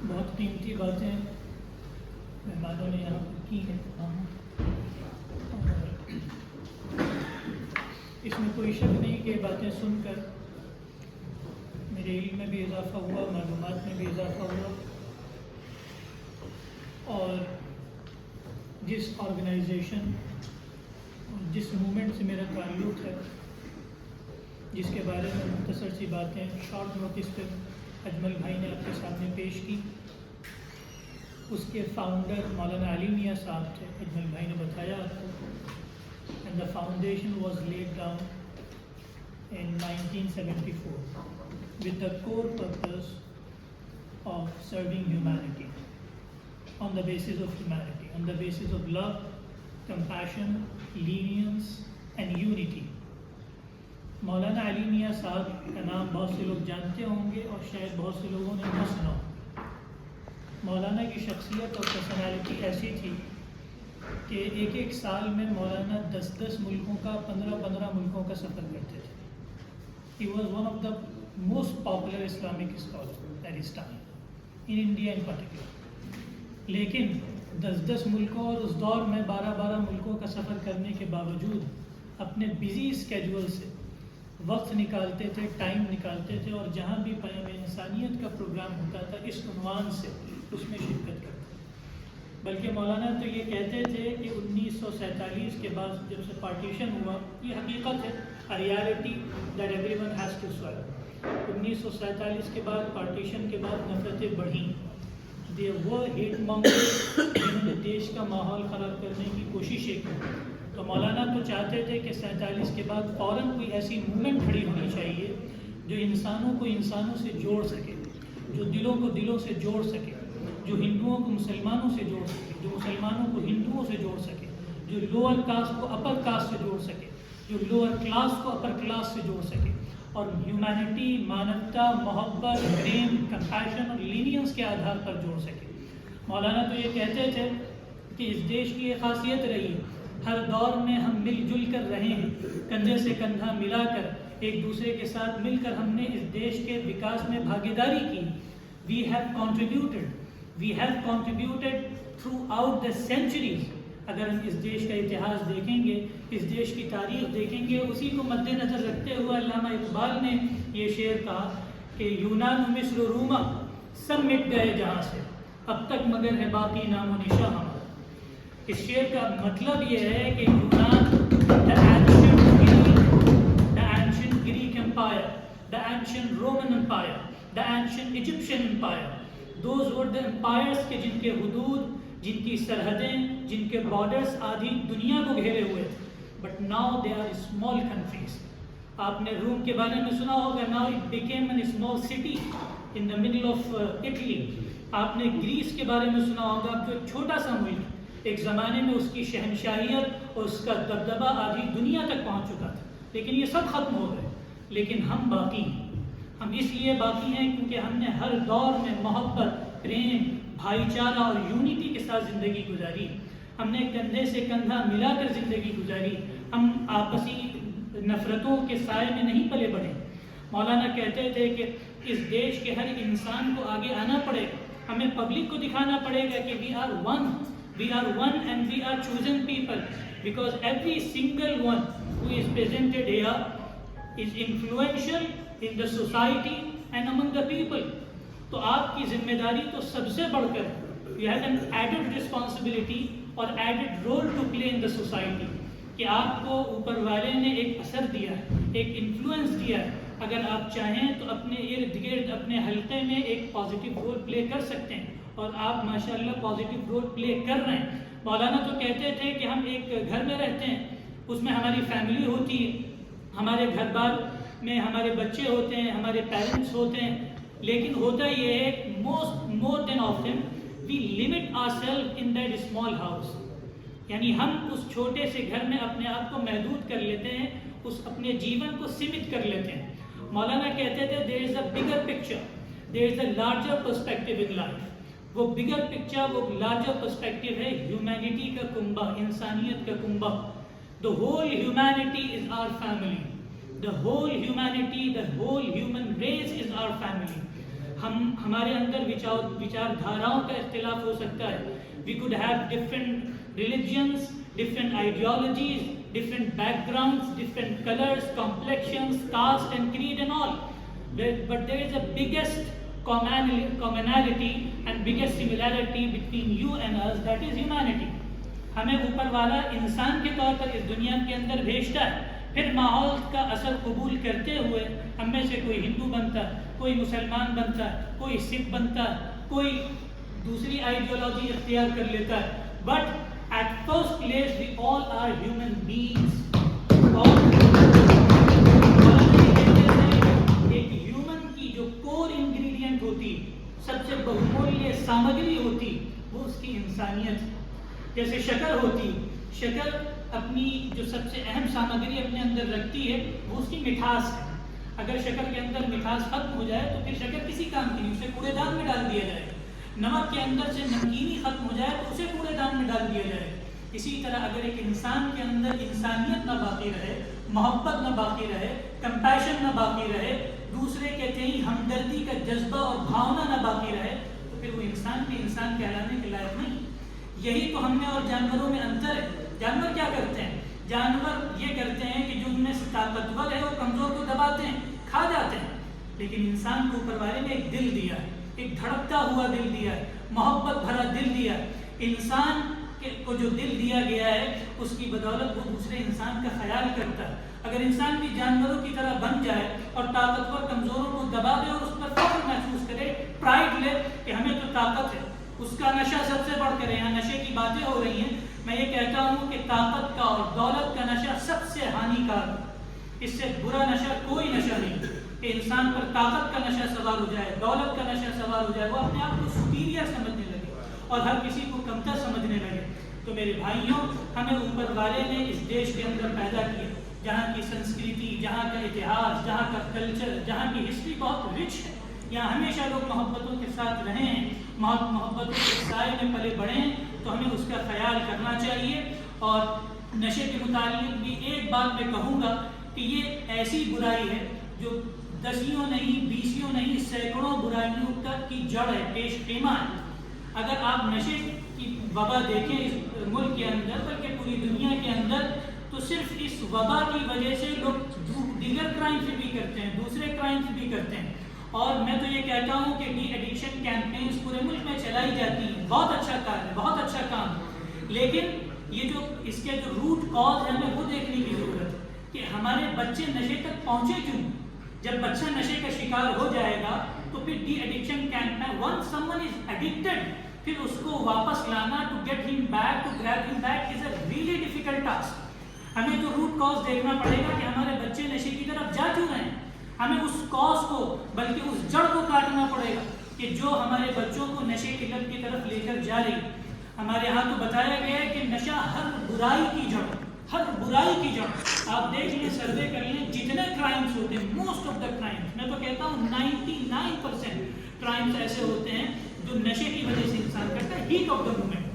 بہت قیمتی باتیں مہمانوں نے یہاں پر کی ہیں، اور اس میں کوئی شک نہیں کہ باتیں سن کر میرے علم میں بھی اضافہ ہوا، معلومات میں بھی اضافہ ہوا، اور جس آرگنائزیشن اور جس موومنٹ سے میرا تعلق ہے، جس کے بارے میں مختصر سی باتیں شارٹ نوٹس پہ اجمل بھائی نے آپ کے سامنے پیش کی، اس کے فاؤنڈر مولانا علی میاں صاحب تھے. اجمل بھائی نے بتایا آپ کو. And the foundation was laid down in 1974 with the core purpose of serving humanity on the basis of humanity, on the basis of love, compassion, lenience and unity. مولانا علی میاں صاحب کا نام بہت سے لوگ جانتے ہوں گے اور شاید بہت سے لوگوں نے نہ سنا ہو. مولانا کی شخصیت اور پرسنالٹی ایسی تھی کہ ایک سال میں مولانا 10 ملکوں کا 15 ملکوں کا سفر کرتے تھے. He was one of the most popular Islamic scholars at his time, in India in particular. لیکن 10 ملکوں اور اس دور میں 12 ملکوں کا سفر کرنے کے باوجود اپنے بزی اسکیجول سے وقت نکالتے تھے، ٹائم نکالتے تھے، اور جہاں بھی پیام انسانیت کا پروگرام ہوتا تھا اس عنوان سے اس میں شرکت کرتے. بلکہ مولانا تو یہ کہتے تھے کہ 1947 کے بعد جب سے پارٹیشن ہوا، یہ حقیقت ہے، reality that every one has to swallow. 1947 کے بعد پارٹیشن کے بعد نفرتیں بڑھیں. دے ور ہیٹ مانگرز جنہوں نے دیش کا ماحول خراب کرنے کی کوششیں کی. تو مولانا تو چاہتے تھے کہ 47 کے بعد فوراً کوئی ایسی موومنٹ کھڑی ہونی چاہیے جو انسانوں کو انسانوں سے جوڑ سکے، جو دلوں کو دلوں سے جوڑ سکے، جو ہندوؤں کو مسلمانوں سے جوڑ سکے، جو مسلمانوں کو ہندوؤں سے جوڑ سکے، جو لوور کاسٹ کو اپر کاسٹ سے جوڑ سکے، جو لوور کلاس کو اپر کلاس سے جوڑ سکے، اور ہیومینٹی، مانوتا، محبت، پریم، کمپیشن اور لینینس کے آدھار پر جوڑ سکے. مولانا تو یہ کہتے تھے کہ اس دیش کی ایک خاصیت رہی ہے، ہر دور میں ہم مل جل کر رہے ہیں، کندھے سے کندھا ملا کر ایک دوسرے کے ساتھ مل کر ہم نے اس دیش کے وکاس میں بھاگیداری کی. We have contributed throughout the centuries. اگر ہم اس دیش کا اتہاس دیکھیں گے، اس دیش کی تاریخ دیکھیں گے، اسی کو مد نظر رکھتے ہوئے علامہ اقبال نے یہ شعر کہا کہ یونان و مصر و روما سب مٹ گئے جہاں سے، اب تک مگر ہے باقی نام و نشاں ہمارا. اس شعر کا مطلب یہ ہے کہ یونان، the ancient Greek empire, the ancient Roman empire, the ancient Egyptian empire, those were the empires کے جن کے حدود، جن کی سرحدیں، جن کے بارڈرز آدھی دنیا کو گھیرے ہوئے تھے. But now they are small countries. آپ نے روم کے بارے میں سنا ہوگا، now it became an small city in the middle of Italy. آپ نے گریس کے بارے میں سنا ہوگا، جو ایک چھوٹا سا ملک، ایک زمانے میں اس کی شہنشاہیت اور اس کا دبدبہ آدھی دنیا تک پہنچ چکا تھا. لیکن یہ سب ختم ہو گئے، لیکن ہم باقی ہیں. ہم اس لیے باقی ہیں کیونکہ ہم نے ہر دور میں محبت، پریم، بھائی چارہ اور یونٹی کے ساتھ زندگی گزاری. ہم نے کندھے سے کندھا ملا کر زندگی گزاری. ہم آپسی نفرتوں کے سائے میں نہیں پلے بڑھے. مولانا کہتے تھے کہ اس دیش کے ہر انسان کو آگے آنا پڑے گا، ہمیں پبلک کو دکھانا پڑے گا کہ we are one and we are chosen people, because every single one who is presented here is influential in the society and among the people. تو آپ کی ذمہ داری تو سب سے بڑھ کر you have an added responsibility اور added role to play in the society کہ آپ کو اوپر والے نے ایک اثر دیا ہے، ایک انفلوئنس دیا ہے. اگر آپ چاہیں تو اپنے ارد گرد، اپنے حلقے میں ایک پازیٹیو رول پلے کر سکتے ہیں، اور آپ ماشاءاللہ پازیٹیو رول پلے کر رہے ہیں. مولانا تو کہتے تھے کہ ہم ایک گھر میں رہتے ہیں، اس میں ہماری فیملی ہوتی ہے، ہمارے گھر بار میں ہمارے بچے ہوتے ہیں، ہمارے پیرنٹس ہوتے ہیں، لیکن ہوتا یہ ہے more than often we limit ourselves in that small house. یعنی ہم اس چھوٹے سے گھر میں اپنے آپ کو محدود کر لیتے ہیں، اس اپنے جیون کو سمت کر لیتے ہیں. مولانا کہتے تھے there is a bigger picture, there is a larger perspective in life. وہ bigger picture، وہ larger perspective ہے ہیومینٹی کا کنبہ، انسانیت کا کنبہ. The whole humanity is our family. The whole humanity, the whole human race is our family. ہمارے اندر وچار دھاراؤں کا اختلاف ہو سکتا ہے. We could have different religions, different ideologies, different backgrounds, different colors, complexions, caste and creed and all. But there is a biggest commonality and biggest similarity between you and us, that is humanity. ہمیں اوپر والا انسان کے طور پر اس دنیا کے اندر بھیجتا ہے. پھر ماحول کا اثر قبول کرتے ہوئے ہم میں سے کوئی ہندو بنتا ہے, کوئی مسلمان بنتا ہے, کوئی سکھ بنتا ہے, کوئی دوسری آئیڈیالوجی اختیار کر لیتا ہے. But at first place we all are human beings. ایک ہیومن کی جو کور انگریڈینٹ ہوتی, سب سے بہمولیہ سامگری ہوتی, وہ اس کی انسانیت. جیسے شکر ہوتی, شکر اپنی جو سب سے اہم سامگری اپنے اندر رکھتی ہے وہ اس کی مٹھاس ہے. اگر شکر کے اندر مٹھاس ختم ہو جائے تو پھر شکر کسی کام کی نہیں, اسے کوڑے دان میں ڈال دیا جائے. نمک کے اندر سے نمکینی ختم ہو جائے تو اسے کوڑے دان میں ڈال دیا جائے. اسی طرح اگر ایک انسان کے اندر انسانیت نہ باقی رہے, محبت نہ باقی رہے, کمپیشن نہ باقی رہے, دوسرے کے تئیں ہمدردی کا جذبہ اور بھاونا نہ باقی رہے, تو پھر وہ انسان بھی انسان کہلانے کے لائق نہیں. یہی تو ہم میں اور جانوروں میں انتر ہے. جانور کیا کرتے ہیں؟ جانور یہ کرتے ہیں کہ جو ان میں سے طاقتور ہے وہ کمزور کو دباتے ہیں, کھا جاتے ہیں. لیکن انسان کو اوپر والے نے ایک دل دیا ہے, ایک دھڑکتا ہوا دل دیا ہے, محبت بھرا دل دیا ہے. انسان کو جو دل دیا گیا ہے اس کی بدولت وہ دوسرے انسان کا خیال کرتا ہے. اگر انسان بھی جانوروں کی طرح بن جائے اور طاقتور کمزوروں کو دبا دے اور اس پر فخر محسوس کرے, پرائڈ لے کہ ہمیں تو طاقت ہے, اس کا نشہ سب سے بڑھ کر, یہاں نشے کی باتیں ہو رہی ہیں, میں یہ کہتا ہوں کہ طاقت کا اور دولت کا نشہ سب سے ہانیکارک. اس سے برا نشہ کوئی نشہ نہیں کہ انسان پر طاقت کا نشہ سوار ہو جائے, دولت کا نشہ سوار ہو جائے, وہ اپنے آپ کو سپیریئر سمجھنے لگے اور ہر کسی کو کمتر سمجھنے لگے. تو میرے بھائیوں, ہمیں اوپر والے نے اس دیش کے اندر پیدا کیا جہاں کی سنسکرتی, جہاں کا اتہاس, جہاں کا کلچر, جہاں کی ہسٹری بہت رچ ہے. یہاں ہمیشہ لوگ محبتوں کے ساتھ رہے ہیں, محبتوں کے سائے میں پلے بڑھے ہیں, تو ہمیں اس کا خیال کرنا چاہیے. اور نشے کے متعلق بھی ایک بات میں کہوں گا کہ یہ ایسی برائی ہے جو دسیوں نہیں, بیسیوں نہیں, سینکڑوں برائیوں کی جڑ ہے, پیش خیمہ ہے. اگر آپ نشے کی وبا دیکھیں اس ملک کے اندر بلکہ پوری دنیا کے اندر, تو صرف اس وبا کی وجہ سے لوگ دیگر کرائمز بھی کرتے ہیں, دوسرے کرائمز بھی کرتے ہیں. اور میں تو یہ کہتا ہوں کہ ڈی ایڈکشن کیمپینز پورے ملک میں چلائی جاتی ہیں, بہت اچھا کام ہے, بہت اچھا کام ہے. لیکن یہ جو اس کے جو روٹ کاز ہے ہمیں وہ دیکھنے کی ضرورت ہے کہ ہمارے بچے نشے تک پہنچے کیوں. جب بچہ نشے کا شکار ہو جائے گا تو پھر ڈی ایڈکشن کیمپ میں once someone is addicted, پھر اس کو واپس لانا, to get him back, to grab him back is a really difficult task. ہمیں تو روٹ کاز دیکھنا پڑے گا کہ ہمارے بچے نشے کی طرف جا کیوں رہے ہیں. ہمیں اس کاز کو بلکہ اس جڑ کو کاٹنا پڑے گا کہ جو ہمارے بچوں کو نشے کی لت کی طرف لے کر جا رہی. ہمارے ہاں تو بتایا گیا ہے کہ نشہ ہر برائی کی جڑ, ہر برائی کی جڑ. آپ دیکھ لیں, سروے کر لیں, جتنے کرائمز ہوتے ہیں, موسٹ آف دا کرائمز, میں تو کہتا ہوں 99% کرائمز ایسے ہوتے ہیں جو نشے کی وجہ سے انسان کرتا ہے, ہیٹ آف دا مومنٹ.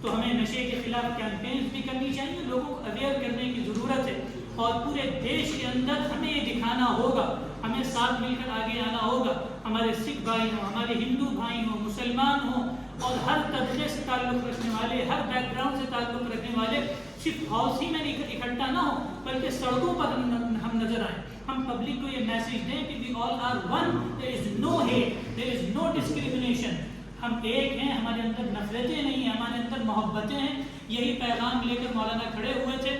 تو ہمیں نشے کے خلاف کیمپینز بھی کرنی چاہیے, لوگوں کو اویئر کرنے کی ضرورت ہے. اور پورے دیش کے اندر ہمیں یہ دکھانا ہوگا, ہمیں ساتھ مل کر آگے آنا ہوگا. ہمارے سکھ بھائی ہوں, ہمارے ہندو بھائی ہوں, مسلمان ہوں, اور ہر طبقے سے تعلق رکھنے والے, ہر بیک گراؤنڈ سے تعلق رکھنے والے صرف ہاؤس ہی میں اکٹھا نہ ہو بلکہ سڑکوں پر ہم نظر آئیں. ہم پبلک کو یہ میسیج دیں کہ we all are one, there is no hate, there is no discrimination. ہم ایک ہیں, ہمارے اندر نفرتیں نہیں ہیں, ہمارے اندر محبتیں ہیں. یہی پیغام لے کر مولانا کھڑے ہوئے تھے,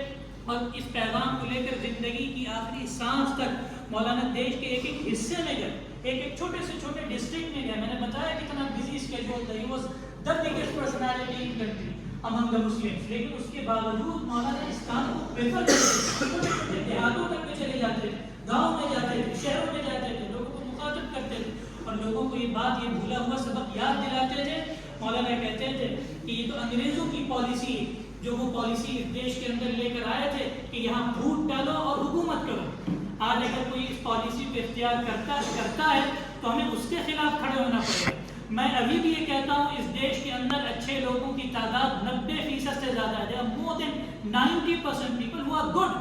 اور اس پیغام کو لے کر زندگی کی آخری سانس تک مولانا دیش کے ایک ایک حصے میں گئے, ایک چھوٹے سے چھوٹے ڈسٹرکٹ میں گئے. میں نے بتایا کتنا بزی اسکیڈول تھا. He was the biggest personality in country among the Muslims. لیکن اس کے باوجود مولانا اس کام کو پریفر کرتے تھے. دیہاتوں تک میں چلے جاتے تھے, گاؤں میں جاتے تھے, شہروں میں جاتے تھے, لوگوں کو مخاطب کرتے تھے اور لوگوں کو یہ بات, یہ بھولا ہوا سبق یاد دلاتے تھے. مولانا کہتے تھے کہ یہ تو انگریزوں کی پالیسی ہے, جو وہ پالیسی اس دیش کے اندر لے کر آئے تھے کہ یہاں پھوٹ ڈالو اور حکومت کرو. آج اگر کوئی اس پالیسی کو اختیار کرتا ہے تو ہمیں اس کے خلاف کھڑے ہونا پڑے گا. میں ابھی بھی یہ کہتا ہوں اس دیش کے اندر اچھے لوگوں کی تعداد 90% سے زیادہ ہے. There are more than 90% people who are good,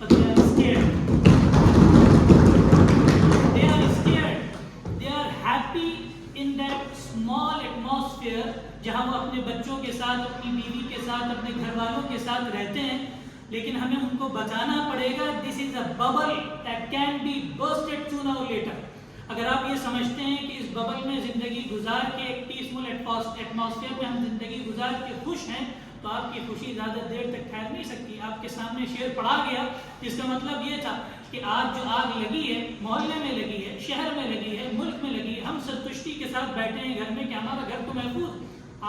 but they are scared. They are scared. They are happy small atmosphere جہاں وہ اپنے بچوں کے ساتھ، اپنی بیوی کے ساتھ، اپنے گھر والوں کے ساتھ رہتے ہیں، لیکن ہمیں ان کو بتانا پڑے گا this is a bubble that can be bursted sooner or later. اگر آپ یہ سمجھتے ہیں کہ اس ببل میں زندگی گزار کے، ایک پیسفل ایٹماسفیئر میں ہم زندگی گزار کے خوش ہیں، تو آپ کی خوشی زیادہ دیر تک ٹھہر نہیں سکتی. آپ کے سامنے شعر پڑھا گیا جس کا مطلب یہ تھا کہ آج جو آگ لگی ہے، محلے میں لگی ہے، شہر میں لگی ہے، ملک میں لگی ہے، ہم سنتشٹی کے ساتھ بیٹھے ہیں گھر میں کہ ہمارا گھر تو محفوظ.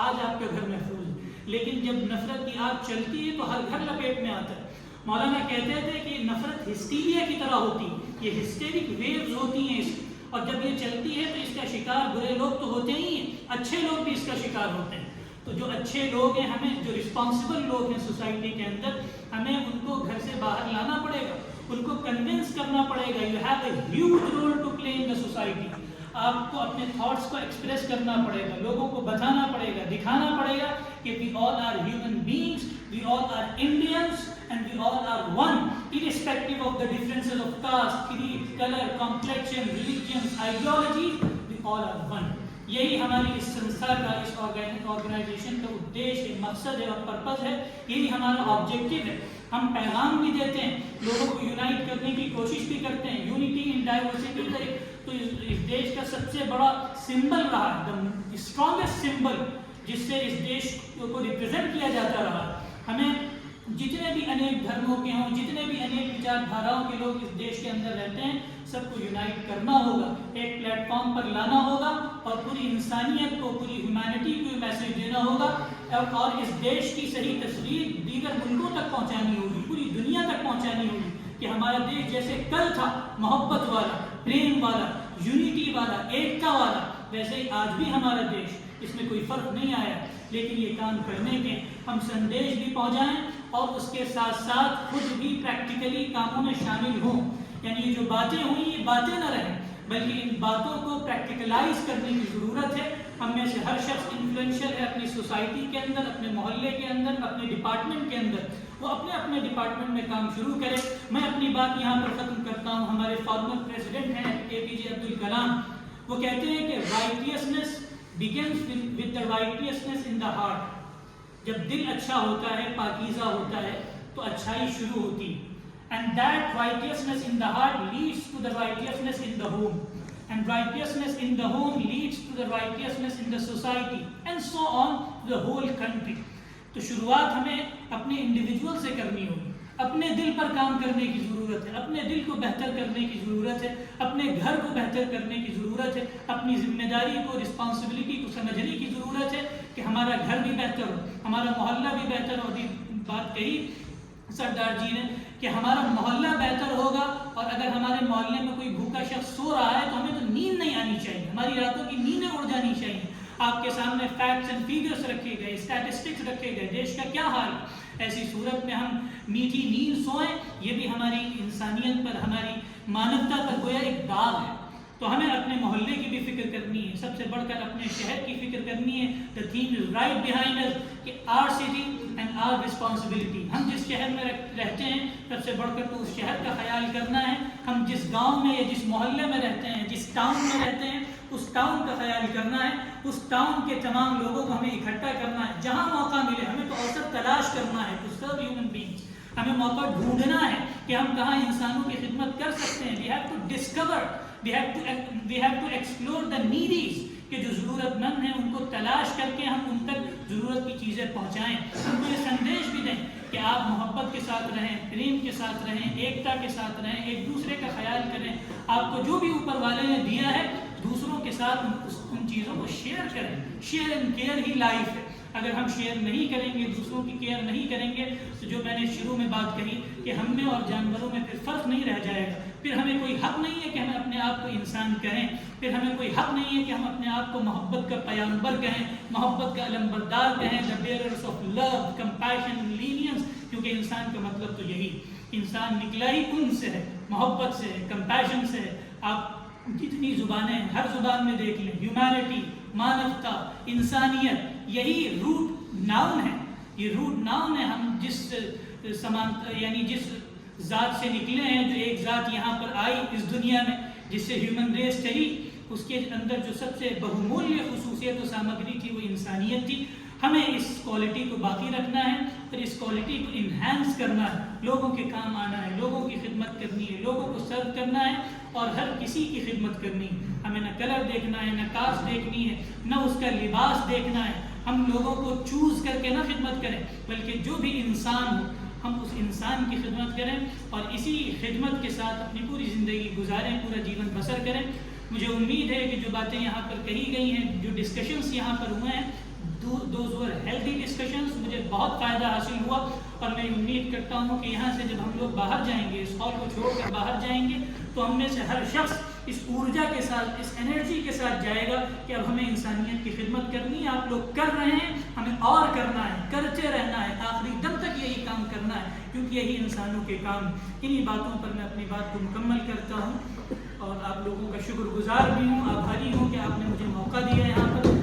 آج آپ کا گھر محفوظ ہے، لیکن جب نفرت کی آگ چلتی ہے تو ہر گھر لپیٹ میں آتا ہے. مولانا کہتے تھے کہ نفرت ہسٹیریا کی طرح ہوتی ہے، یہ ہسٹیرک ویوز ہوتی ہیں اس، اور جب یہ چلتی ہے تو اس کا شکار برے لوگ تو ہوتے ہی ہیں، اچھے لوگ بھی اس کا شکار ہوتے ہیں. تو جو اچھے لوگ ہیں، ہمیں جو رسپانسبل لوگ ہیں سوسائٹی کے اندر، ہمیں ان کو گھر سے باہر لانا پڑے گا، ان کو کنونس کرنا پڑے گا. You have a huge role to play in the society. آپ کو اپنے تھاٹس کو ایکسپریس کرنا پڑے گا، لوگوں کو بتانا پڑے گا، دکھانا پڑے گا کہ we all are human beings, we all are Indians and we all are one irrespective of the differences of caste, creed, color, complexion, religions, ideologies, we all are one. یہی ہماری اس سنستھا کا، اس آرگنائزیشن کا ادیش ہے، مقصد ہے اور پرپز ہے. یہی ہمارا آبجیکٹو ہے. ہم پیغام بھی دیتے ہیں، لوگوں کو یونائٹ کرنے کی کوشش بھی کرتے ہیں. یونٹی ان ڈائیورسٹی کا تو اس دیش کا سب سے بڑا سمبل رہا ہے، دا اسٹرانگسٹ سمبل جس سے اس دیش کو ریپرزینٹ کیا جاتا رہا. ہمیں جتنے بھی انیک دھرموں کے ہوں، جتنے بھی انیک وچار دھاراؤں کے لوگ اس دیش کے اندر رہتے ہیں، سب کو یونائٹ کرنا ہوگا، ایک پلیٹ فارم پر لانا ہوگا اور پوری انسانیت کو، پوری ہیومینٹی کو میسیج دینا ہوگا اور اس دیش کی صحیح تصویر دیگر ملکوں تک پہنچانی ہوگی، پوری دنیا تک پہنچانی ہوگی کہ ہمارا دیش جیسے کل تھا محبت والا، پریم والا، یونٹی والا، ایکتا والا، ویسے ہی آج بھی ہمارا دیش، اس میں کوئی فرق نہیں آیا. لیکن یہ کام کرنے کے ہم سندیش بھی پہنچائیں اور اس کے ساتھ ساتھ خود بھی پریکٹیکلی کاموں میں شامل ہوں. یعنی یہ جو باتیں ہوئیں یہ باتیں نہ رہیں، بلکہ ان باتوں کو پریکٹیکلائز کرنے کی ضرورت ہے. ہم میں سے ہر شخص انفلوئنشل ہے اپنی سوسائٹی کے اندر، اپنے محلے کے اندر، اپنے ڈپارٹمنٹ کے اندر. وہ اپنے اپنے ڈپارٹمنٹ میں کام شروع کرے. میں اپنی بات یہاں پر ختم کرتا ہوں. ہمارے فارمر پریزیڈنٹ ہیں APJ عبد الکلام، وہ کہتے ہیں کہ righteousness begins with the righteousness in the heart. جب دل اچھا ہوتا ہے، پاکیزہ ہوتا ہے، تو اچھائی شروع ہوتی ہے. And that righteousness in the heart leads to the righteousness in the home. And righteousness in the home leads to the righteousness in the society. And so on to the whole country. تو شروعات ہمیں اپنے individual سے کرنی ہوگی. اپنے دل پر کام کرنے کی ضرورت ہے، اپنے دل کو بہتر کرنے کی ضرورت ہے، اپنے گھر کو بہتر کرنے کی ضرورت ہے، اپنی ذمہ داری کو، رسپانسبلٹی کو سمجھنے کی ضرورت ہے کہ ہمارا گھر بھی بہتر ہو، ہمارا محلہ بھی بہتر ہو. ابھی بات کہی سردار جی نے کہ ہمارا محلہ بہتر ہوگا، اور اگر ہمارے محلے میں کوئی بھوکا شخص سو رہا ہے تو ہمیں تو نیند نہیں آنی چاہیے، ہماری راتوں کی نیندیں اڑ جانی چاہیے. آپ کے سامنے فیکٹس اینڈ فیگرس رکھے گئے، اسٹیٹسٹکس رکھے گئے، دیش کا کیا حال ہے. ایسی صورت میں ہم میٹھی نیند سوئیں، یہ بھی ہماری انسانیت پر، ہماری مانوتا پر گویا ایک داغ ہے. تو ہمیں اپنے محلے کی بھی فکر کرنی ہے، سب سے بڑھ کر اپنے شہر کی فکر کرنی ہے. The theme is right behind us کہ our city and our responsibility. ہم جس شہر میں رہتے ہیں سب سے بڑھ کر تو اس شہر کا خیال کرنا ہے. ہم جس گاؤں میں یا جس محلے میں رہتے ہیں، جس ٹاؤن میں رہتے ہیں، اس ٹاؤن کا خیال کرنا ہے. اس ٹاؤن کے تمام لوگوں کو ہمیں اکٹھا کرنا ہے. جہاں موقع ملے ہمیں تو اوسط تلاش کرنا ہے to serve human beings. ہمیں موقع ڈھونڈنا ہے کہ ہم کہاں انسانوں کی خدمت کر سکتے ہیں. We have to discover, we have to explore the needies کہ جو ضرورت مند ہیں ان کو تلاش کر کے ہم ان تک ضرورت کی چیزیں پہنچائیں. ان کو یہ سندیش بھی دیں کہ آپ محبت کے ساتھ رہیں، پریم کے ساتھ رہیں، ایکتا کے ساتھ رہیں، ایک دوسرے کا خیال کریں. آپ کو جو بھی اوپر والے نے دیا ہے دوسروں کے ساتھ ان چیزوں کو شیئر کریں. Share and care he life ہے. اگر ہم شیئر نہیں کریں گے، دوسروں کی کیئر نہیں کریں گے، تو جو میں نے شروع میں بات کہی کہ ہم میں اور جانوروں میں پھر فرق نہیں رہ جائے گا. پھر ہمیں کوئی حق نہیں ہے کہ ہم اپنے آپ کو انسان کہیں. پھر ہمیں کوئی حق نہیں ہے کہ ہم اپنے آپ کو محبت کا پیامبر کہیں، محبت کا علمبردار کہیں، the bearers of love, compassion, lenience. کیونکہ انسان کا مطلب تو یہی، انسان نکلا ہی کن سے ہے، محبت سے ہے، کمپیشن سے ہے. آپ جتنی زبانیں ہر زبان میں دیکھ لیں، ہیومینٹی، مانوتا، انسانیت، یہی روٹ ناؤن ہے. یہ روٹ ناؤن ہے. ہم جس یعنی جس ذات سے نکلے ہیں، جو ایک ذات یہاں پر آئی اس دنیا میں جس سے ہیومن ریس چلی، اس کے اندر جو سب سے بہمولیہ خصوصیت، سامگری تھی وہ انسانیت تھی. ہمیں اس کوالٹی کو باقی رکھنا ہے اور اس کوالٹی کو انہینس کرنا ہے. لوگوں کے کام آنا ہے, لوگوں کی خدمت کرنی ہے, لوگوں کو سرو کرنا ہے اور ہر کسی کی خدمت کرنی ہے. ہمیں نہ کلر دیکھنا ہے, نہ کاسٹ دیکھنی ہے, نہ اس کا لباس دیکھنا ہے. ہم لوگوں کو چوز کر کے نہ خدمت کریں, بلکہ جو بھی انسان ہو ہم اس انسان کی خدمت کریں اور اسی خدمت کے ساتھ اپنی پوری زندگی گزاریں, پورا جیون بسر کریں. مجھے امید ہے کہ جو باتیں یہاں پر کہی گئی ہیں, جو ڈسکشنز یہاں پر ہوئے ہیں, دوز ور ہیلدی ڈسکشنز, مجھے بہت فائدہ حاصل ہوا. اور میں امید کرتا ہوں کہ یہاں سے جب ہم لوگ باہر جائیں گے, اس ہال کو چھوڑ کر باہر جائیں گے, تو ہم میں سے ہر شخص اس ارجا کے ساتھ, اس انرجی کے ساتھ جائے گا کہ اب ہمیں انسانیت کی خدمت کرنی ہے. آپ لوگ کر رہے ہیں, ہمیں اور کرنا ہے, کرتے رہنا ہے, آخری دم تک یہی کام کرنا ہے, کیونکہ یہی انسانوں کے کام. انہی باتوں پر میں اپنی بات کو مکمل کرتا ہوں اور آپ لوگوں کا شکر گزار بھی ہوں, آبھاری ہوں کہ آپ نے مجھے موقع دیا یہاں پر.